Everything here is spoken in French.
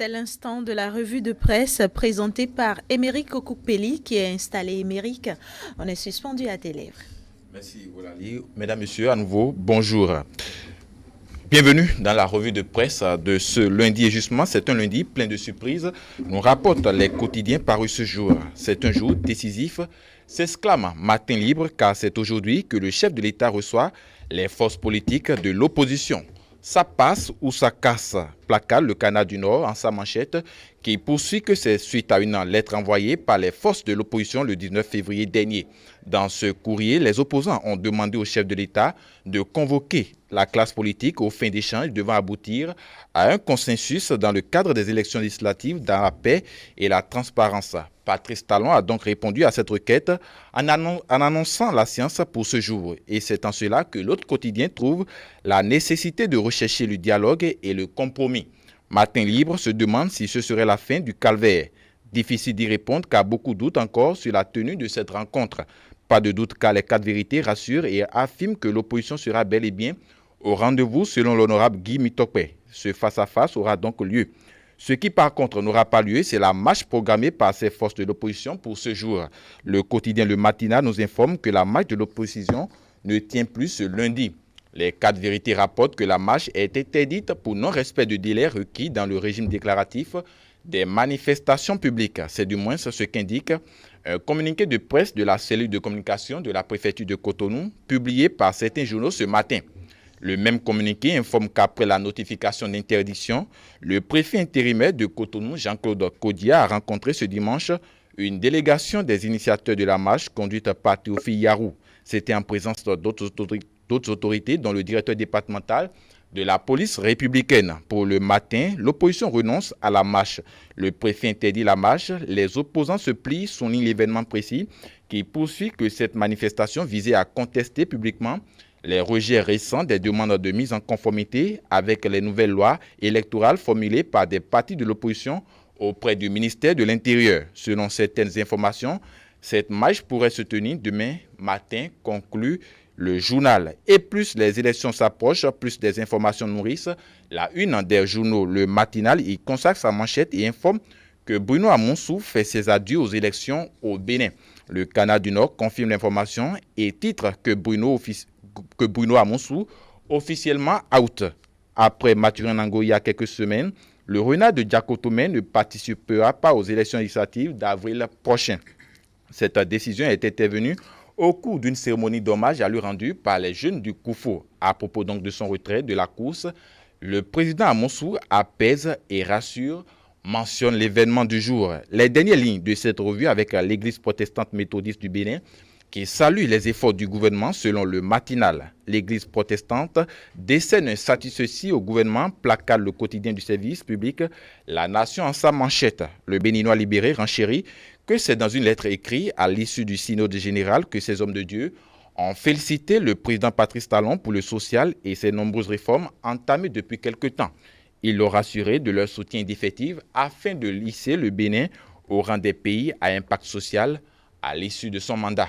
C'est l'instant de la revue de presse présentée par Émeric Okukpeli qui est installé. Émeric, on est suspendu à tes lèvres. Merci Oulali. Mesdames, Messieurs, à nouveau, bonjour. Bienvenue dans la revue de presse de ce lundi. Et justement, c'est un lundi plein de surprises. Nous rapporte les quotidiens parus ce jour. C'est un jour décisif. S'exclame Matin libre car c'est aujourd'hui que le chef de l'État reçoit les forces politiques de l'opposition. Ça passe ou ça casse, placard le Canard du Nord en sa manchette qui poursuit que c'est suite à une lettre envoyée par les forces de l'opposition le 19 février dernier. Dans ce courrier, les opposants ont demandé au chef de l'État de convoquer la classe politique aux fins d'échanges devant aboutir à un consensus dans le cadre des élections législatives dans la paix et la transparence. Patrice Talon a donc répondu à cette requête en annonçant la séance pour ce jour. Et c'est en cela que l'autre quotidien trouve la nécessité de rechercher le dialogue et le compromis. Matin libre se demande si ce serait la fin du calvaire. Difficile d'y répondre car beaucoup doutent encore sur la tenue de cette rencontre. Pas de doute car les quatre vérités rassurent et affirment que l'opposition sera bel et bien au rendez-vous selon l'honorable Guy Mitokpe. Ce face-à-face aura donc lieu. Ce qui par contre n'aura pas lieu, c'est la marche programmée par ces forces de l'opposition pour ce jour. Le quotidien Le Matinal nous informe que la marche de l'opposition ne tient plus ce lundi. Les quatre vérités rapportent que la marche est interdite pour non-respect de délai requis dans le régime déclaratif des manifestations publiques. C'est du moins ce qu'indique un communiqué de presse de la cellule de communication de la préfecture de Cotonou, publié par certains journaux ce matin. Le même communiqué informe qu'après la notification d'interdiction, le préfet intérimaire de Cotonou, Jean-Claude Kodia, a rencontré ce dimanche une délégation des initiateurs de la marche conduite par Théophile Yarou. C'était en présence d'autres autorités, dont le directeur départemental de la police républicaine. Pour le matin, l'opposition renonce à la marche. Le préfet interdit la marche. Les opposants se plient, souligne l'événement précis qui poursuit que cette manifestation visait à contester publiquement les rejets récents des demandes de mise en conformité avec les nouvelles lois électorales formulées par des partis de l'opposition auprès du ministère de l'Intérieur. Selon certaines informations, cette marche pourrait se tenir demain matin, conclut le journal. Et plus les élections s'approchent, plus des informations nourrissent la une des journaux. Le Matinal y consacre sa manchette et informe que Bruno Amonsou fait ses adieux aux élections au Bénin. Le Canard du Nord confirme l'information et titre que Bruno Amonsou officiellement out. Après Mathurin Nango il y a quelques semaines, le renard de Diakotomé ne participera pas aux élections législatives d'avril prochain. Cette décision est intervenue au cours d'une cérémonie d'hommage à lui rendue par les jeunes du Koufo. À propos donc de son retrait de la course, le président Amonsou apaise et rassure, mentionne l'événement du jour. Les dernières lignes de cette revue avec l'église protestante méthodiste du Bénin qui salue les efforts du gouvernement selon le Matinal. L'église protestante décerne un satisfecit au gouvernement, placard le quotidien du service public, La Nation en sa manchette. Le Béninois libéré renchérit que c'est dans une lettre écrite à l'issue du synode général que ces hommes de Dieu ont félicité le président Patrice Talon pour le social et ses nombreuses réformes entamées depuis quelque temps. Il leur assuré de leur soutien indéfectible afin de lisser le Bénin au rang des pays à impact social à l'issue de son mandat.